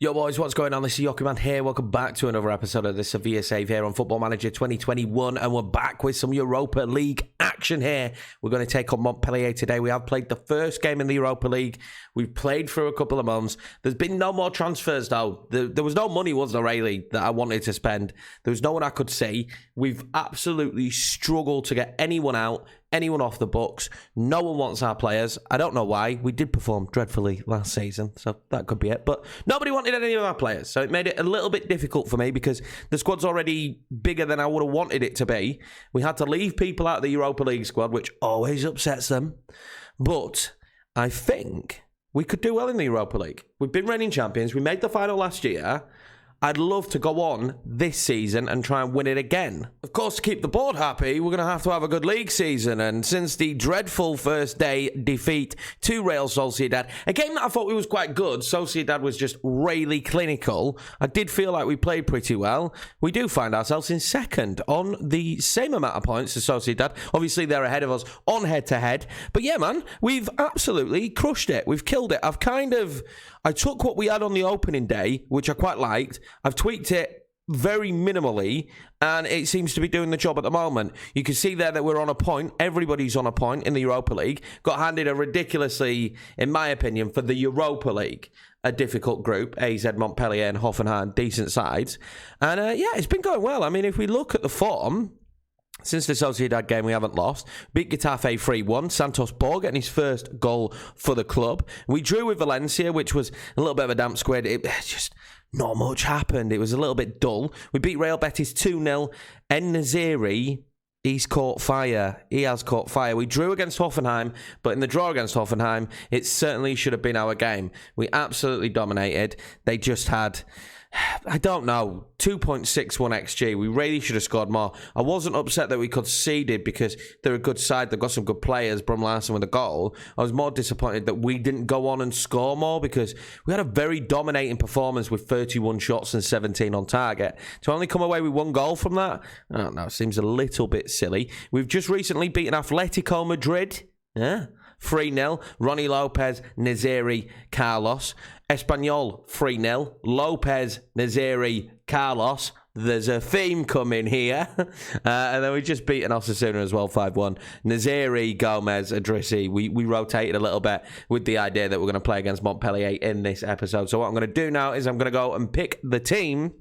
Yo boys, what's going on? This is Yoki Man here. Welcome back to another episode of the Sevilla Save here on Football Manager 2021, and we're back with some Europa League action here. We're going to take on Montpellier today. We have played the first game in the Europa League. We've played for a couple of months. There's been no more transfers though. There was no money, was there, really, that I wanted to spend. There was no one I could see. We've absolutely struggled to get anyone out, anyone off the books. No one wants our players. I don't know why. We did perform dreadfully last season, so that could be it. But nobody wanted any of our players, so it made it a little bit difficult for me because the squad's already bigger than I would have wanted it to be. We had to leave people out of the Europa League squad, which always upsets them. But I think we could do well in the Europa League. We've been reigning champions. We made the final last year. I'd love to go on this season and try and win it again. Of course, to keep the board happy, we're going to have a good league season. And since the dreadful first day defeat to Real Sociedad, a game that I thought was quite good, Sociedad was just really clinical. I did feel like we played pretty well. We do find ourselves in second on the same amount of points as Sociedad. Obviously, they're ahead of us on head-to-head. But yeah, man, we've absolutely crushed it. We've killed it. I took what we had on the opening day, which I quite liked. I've tweaked it very minimally, and it seems to be doing the job at the moment. You can see there that we're on a point. Everybody's on a point in the Europa League. Got handed a ridiculously, in my opinion, for the Europa League, a difficult group. AZ, Montpellier and Hoffenheim, decent sides. And yeah, it's been going well. I mean, if we look at the form, since the Sociedad game, we haven't lost. Beat Getafe 3-1. Santos Borg getting his first goal for the club. We drew with Valencia, which was a little bit of a damp squid. It just not much happened. It was a little bit dull. We beat Real Betis 2-0. En-Nesyri, he's caught fire. He has caught fire. We drew against Hoffenheim, but in the draw against Hoffenheim, it certainly should have been our game. We absolutely dominated. They just had, I don't know, 2.61 XG. We really should have scored more. I wasn't upset that we conceded because they're a good side. They've got some good players. Brum Larsen with a goal. I was more disappointed that we didn't go on and score more because we had a very dominating performance with 31 shots and 17 on target. To only come away with one goal from that, I don't know, it seems a little bit silly. We've just recently beaten Atletico Madrid. Yeah. 3-0. Ronnie Lopez, Nesyri, Carlos. Espanyol, 3-0. Lopez, Nesyri, Carlos. There's a theme coming here. And then we just beaten Osasuna as well, 5-1. Nesyri, Gomez, Idrissi. We rotated a little bit with the idea that we're going to play against Montpellier in this episode. So what I'm going to do now is I'm going to go and pick the team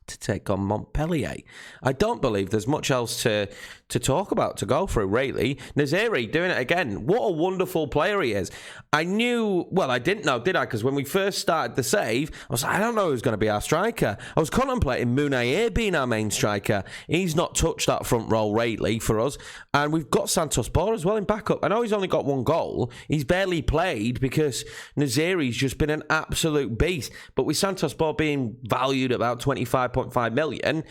to take on Montpellier. I don't believe there's much else to talk about, to go through, really. Nesyri doing it again. What a wonderful player he is. I didn't know, did I? Because when we first started the save, I was like, I don't know who's going to be our striker. I was contemplating Munayer being our main striker. He's not touched that front row, really, for us. And we've got Santos Borg as well in backup. I know he's only got one goal. He's barely played because Nesyri's just been an absolute beast. But with Santos Borg being valued at about 25.5 million,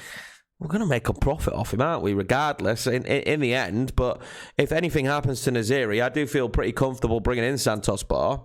we're going to make a profit off him, aren't we, regardless, in the end. But if anything happens to Nesyri, I do feel pretty comfortable bringing in Santos Borg.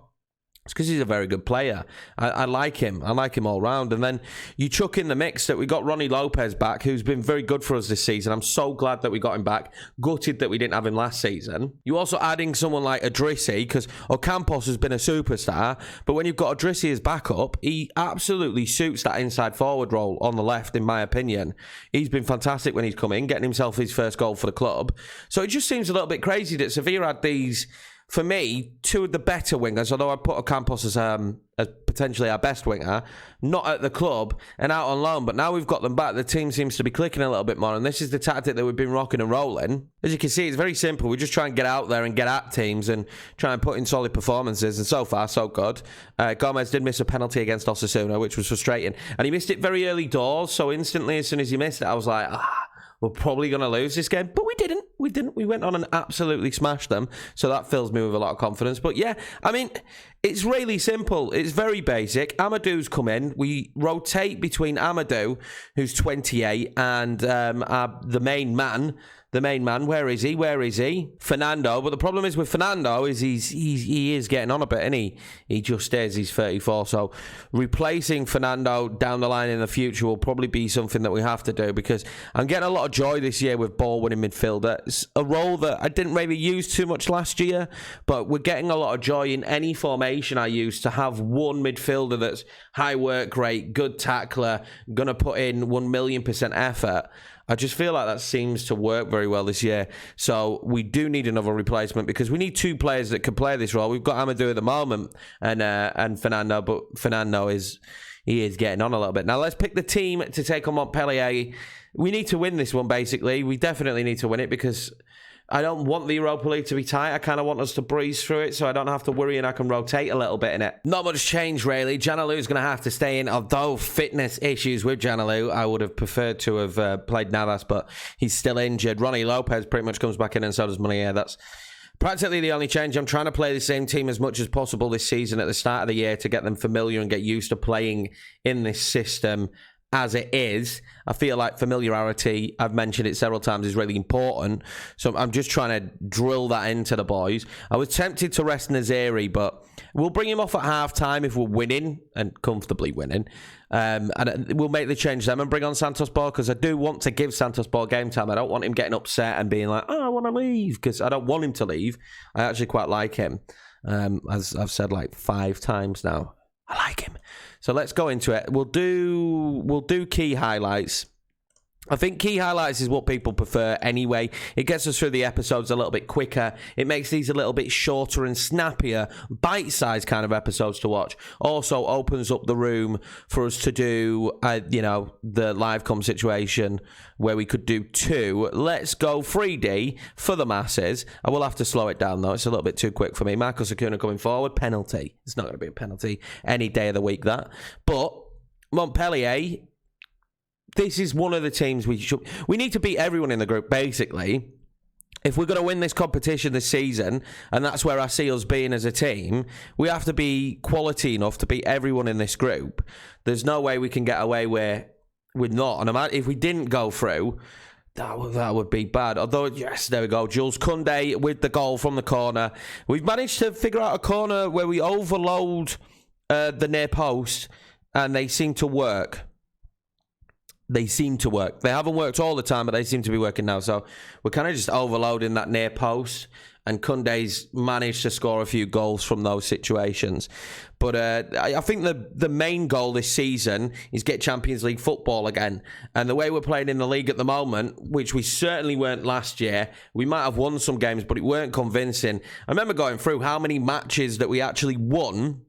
It's because he's a very good player. I like him. I like him all round. And then you chuck in the mix that we got Ronnie Lopez back, who's been very good for us this season. I'm so glad that we got him back. Gutted that we didn't have him last season. You also adding someone like Idrissi, because Ocampos has been a superstar, but when you've got Idrissi as backup, he absolutely suits that inside forward role on the left, in my opinion. He's been fantastic when he's come in, getting himself his first goal for the club. So it just seems a little bit crazy that Sevilla had these, for me, two of the better wingers, although I put Ocampos as potentially our best winger, not at the club and out on loan. But now we've got them back, the team seems to be clicking a little bit more. And this is the tactic that we've been rocking and rolling. As you can see, it's very simple. We just try and get out there and get at teams and try and put in solid performances. And so far, so good. Gomez did miss a penalty against Osasuna, which was frustrating. And he missed it very early doors. So instantly, as soon as he missed it, I was like, we're probably going to lose this game. But we didn't. We went on and absolutely smashed them. So that fills me with a lot of confidence. But yeah, I mean, it's really simple. It's very basic. Amadou's come in. We rotate between Amadou, who's 28, and the main man, the main man. Where is he? Fernando. But the problem is with Fernando is he is getting on a bit, and he just is. He's 34. So replacing Fernando down the line in the future will probably be something that we have to do, because I'm getting a lot of joy this year with ball-winning midfielder. It's a role that I didn't really use too much last year, but we're getting a lot of joy in any formation I use to have one midfielder that's high work rate, good tackler, going to put in 1,000,000% effort. I just feel like that seems to work very well this year. So we do need another replacement, because we need two players that can play this role. We've got Amadou at the moment and Fernando, but Fernando is getting on a little bit. Now let's pick the team to take on Montpellier. We need to win this one, basically. We definitely need to win it, because I don't want the Europa League to be tight. I kind of want us to breeze through it so I don't have to worry and I can rotate a little bit in it. Not much change, really. Janalu's going to have to stay in. Although fitness issues with Janalu, I would have preferred to have played Navas, but he's still injured. Ronnie Lopez pretty much comes back in, and so does Munier. That's practically the only change. I'm trying to play the same team as much as possible this season at the start of the year to get them familiar and get used to playing in this system as it is. I feel like familiarity, I've mentioned it several times, is really important. So I'm just trying to drill that into the boys. I was tempted to rest Naziri, but we'll bring him off at half-time if we're winning, and comfortably winning. And we'll make the change then and bring on Santos Ball, because I do want to give Santos Ball game time. I don't want him getting upset and being like, oh, I want to leave, because I don't want him to leave. I actually quite like him, as I've said like 5 times now. I like him. So let's go into it. We'll do key highlights. I think key highlights is what people prefer anyway. It gets us through the episodes a little bit quicker. It makes these a little bit shorter and snappier, bite-sized kind of episodes to watch. Also opens up the room for us to do, the live com situation where we could do 2. Let's go 3D for the masses. I will have to slow it down, though. It's a little bit too quick for me. Marcos Acuna coming forward. Penalty. It's not going to be a penalty any day of the week, that. But Montpellier, this is one of the teams we need to beat everyone in the group, basically. If we're going to win this competition this season, and that's where I see us being as a team, we have to be quality enough to beat everyone in this group. There's no way we can get away with not. And if we didn't go through, that would be bad. Although, yes, there we go. Jules Koundé with the goal from the corner. We've managed to figure out a corner where we overload the near post, and they seem to work. They haven't worked all the time, but they seem to be working now. So we're kind of just overloading that near post, and Koundé's managed to score a few goals from those situations. But I think the main goal this season is get Champions League football again. And the way we're playing in the league at the moment, which we certainly weren't last year, we might have won some games, but it weren't convincing. I remember going through how many matches that we actually won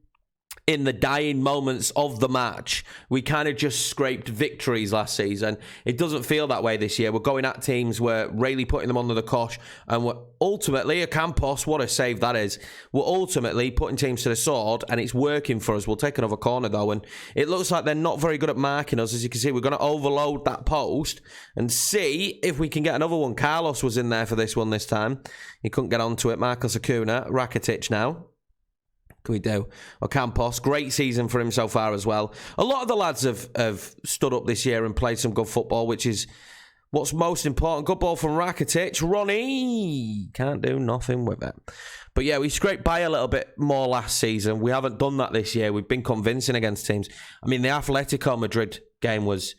in the dying moments of the match. We kind of just scraped victories last season. It doesn't feel that way this year. We're going at teams, we're really putting them under the cosh, and we're ultimately, a Campos, what a save that is. We're ultimately putting teams to the sword, and it's working for us. We'll take another corner though, and it looks like they're not very good at marking us. As you can see, we're going to overload that post and see if we can get another one. Carlos was in there for this one this time. He couldn't get onto it. Marcos Acuna, Rakitic now. Can we do? Or Campos, great season for him so far as well. A lot of the lads have stood up this year and played some good football, which is what's most important. Good ball from Rakitic. Ronnie can't do nothing with it. But yeah, we scraped by a little bit more last season. We haven't done that this year. We've been convincing against teams. I mean, the Atletico Madrid game was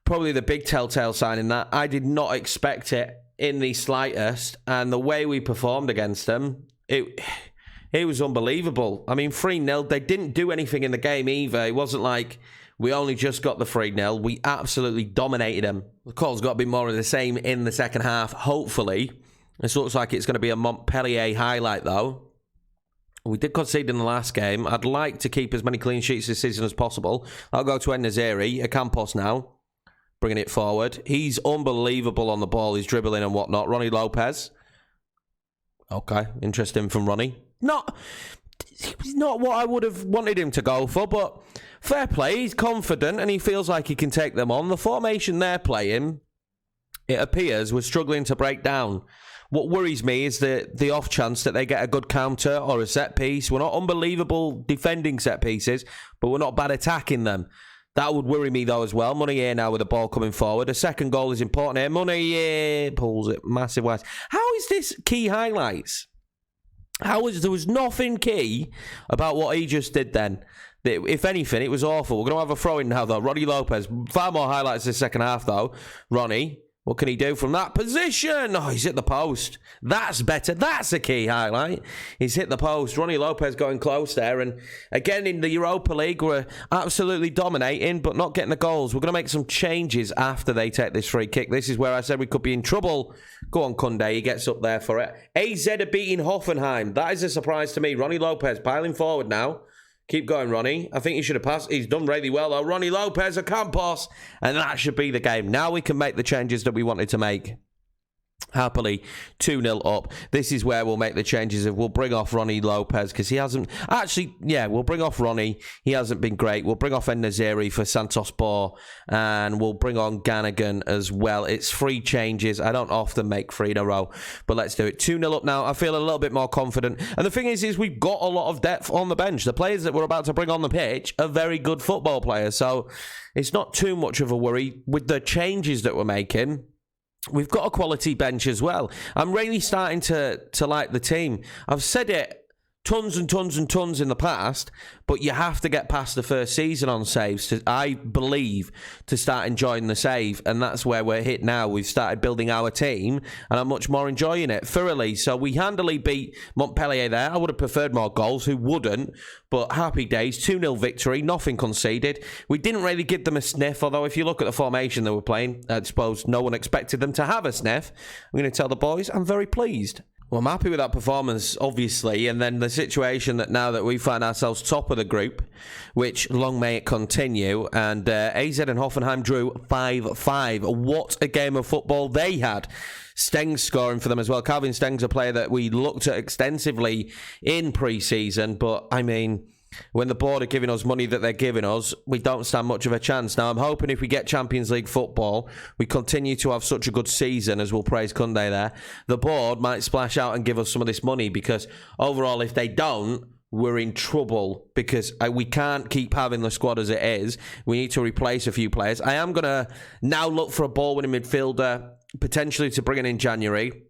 probably the big telltale sign in that. I did not expect it in the slightest. And the way we performed against them, it was unbelievable. I mean, 3-0. They didn't do anything in the game either. It wasn't like we only just got the 3-0. We absolutely dominated them. Of course, it's got to be more of the same in the second half, hopefully. This looks like it's going to be a Montpellier highlight, though. We did concede in the last game. I'd like to keep as many clean sheets this season as possible. I'll go to En-Nesyri, Campos now, bringing it forward. He's unbelievable on the ball. He's dribbling and whatnot. Ronnie Lopez. Okay, interesting from Ronnie. He's not what I would have wanted him to go for, but fair play. He's confident and he feels like he can take them on. The formation they're playing, it appears, we're struggling to break down. What worries me is the off chance that they get a good counter or a set piece. We're not unbelievable defending set pieces, but we're not bad attacking them. That would worry me, though, as well. Money now with the ball coming forward. A second goal is important here. Money pulls it massive wise. How is this key highlights? There was nothing key about what he just did then. If anything, it was awful. We're going to have a throw-in now, though. Ronnie Lopez. Far more highlights this second half, though. Ronnie, what can he do from that position? Oh, he's hit the post. That's better. That's a key highlight. He's hit the post. Ronnie Lopez going close there. And again, in the Europa League, we're absolutely dominating, but not getting the goals. We're going to make some changes after they take this free kick. This is where I said we could be in trouble. Go on, Kunde. He gets up there for it. AZ are beating Hoffenheim. That is a surprise to me. Ronnie Lopez piling forward now. Keep going, Ronnie. I think he should have passed. He's done really well, though. Ronnie Lopez, a Campos. And that should be the game. Now we can make the changes that we wanted to make. Happily, 2-0 up. This is where we'll make the changes. We'll bring off Ronnie Lopez because he hasn't... Actually, yeah, we'll bring off Ronnie. He hasn't been great. We'll bring off En-Nesyri for Santos Bor, and we'll bring on Gannigan as well. It's 3 changes. I don't often make 3 in a row, but let's do it. 2-0 up now. I feel a little bit more confident. And the thing is we've got a lot of depth on the bench. The players that we're about to bring on the pitch are very good football players, so it's not too much of a worry with the changes that we're making. We've got a quality bench as well. I'm really starting to like the team. I've said it tons and tons and tons in the past, but you have to get past the first season on saves, I believe, to start enjoying the save, and that's where we're hit now. We've started building our team, and I'm much more enjoying it thoroughly. So we handily beat Montpellier there. I would have preferred more goals. Who wouldn't? But happy days. 2-0 victory. Nothing conceded. We didn't really give them a sniff, although if you look at the formation they were playing, I suppose no one expected them to have a sniff. I'm going to tell the boys I'm very pleased. Well, I'm happy with that performance, obviously, and then the situation that now that we find ourselves top of the group, which long may it continue, and AZ and Hoffenheim drew 5-5. What a game of football they had. Stengs scoring for them as well. Calvin Stengs, a player that we looked at extensively in pre-season, but, I mean... when the board are giving us money that they're giving us, we don't stand much of a chance. Now, I'm hoping if we get Champions League football, we continue to have such a good season, as we'll praise Kunde there, the board might splash out and give us some of this money, because overall, if they don't, we're in trouble, because we can't keep having the squad as it is. We need to replace a few players. I am going to now look for a ball-winning midfielder, potentially to bring in January.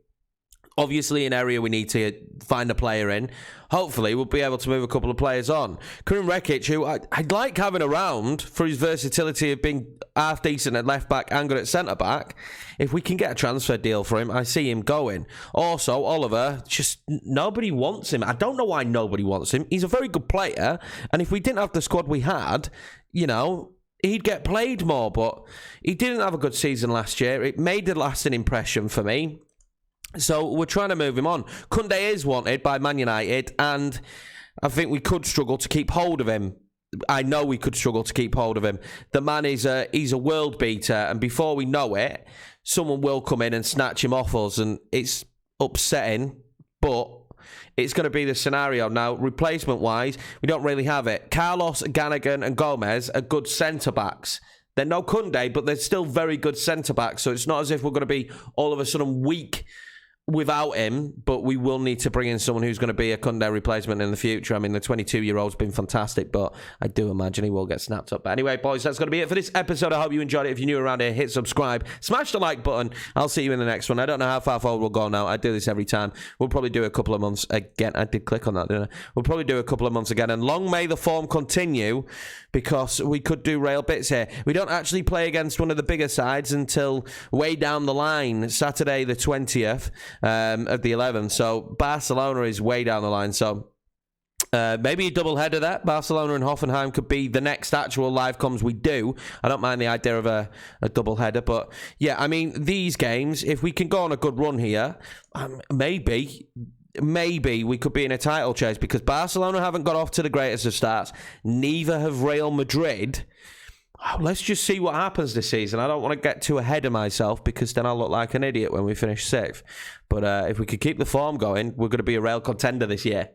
Obviously, an area we need to find a player in. Hopefully, we'll be able to move a couple of players on. Karim Rekic, who I'd like having around for his versatility of being half decent at left-back and good at centre-back. If we can get a transfer deal for him, I see him going. Also, Oliver, just nobody wants him. I don't know why nobody wants him. He's a very good player, and if we didn't have the squad we had, you know... he'd get played more, but he didn't have a good season last year. It made a lasting impression for me. So we're trying to move him on. Kunde is wanted by Man United, and I think we could struggle to keep hold of him. I know we could struggle to keep hold of him. The man he's a world beater, and before we know it, someone will come in and snatch him off us, and it's upsetting, but it's going to be the scenario. Now, replacement-wise, we don't really have it. Carlos, Gannigan, and Gomez are good centre-backs. They're no Kunde, but they're still very good centre-backs, so it's not as if we're going to be all of a sudden weak without him, but we will need to bring in someone who's going to be a Kunde replacement in the future. I mean, the 22-year-old's been fantastic, but I do imagine he will get snapped up. But anyway, boys, that's going to be it for this episode. I hope you enjoyed it. If you're new around here, hit subscribe. Smash the like button. I'll see you in the next one. I don't know how far forward we'll go now. I do this every time. We'll probably do a couple of months again. I did click on that, didn't I? We'll probably do a couple of months again. And long may the form continue, because we could do rail bits here. We don't actually play against one of the bigger sides until way down the line, Saturday the 20th. Of the 11th, so Barcelona is way down the line, so maybe a double header there. Barcelona and Hoffenheim could be the next actual live comms we do. I don't mind the idea of a double header, but yeah, I mean, these games, if we can go on a good run here, maybe we could be in a title chase, because Barcelona haven't got off to the greatest of starts, neither have Real Madrid. Let's just see what happens this season. I don't want to get too ahead of myself, because then I'll look like an idiot when we finish 6th. But if we could keep the form going, we're going to be a Real contender this year.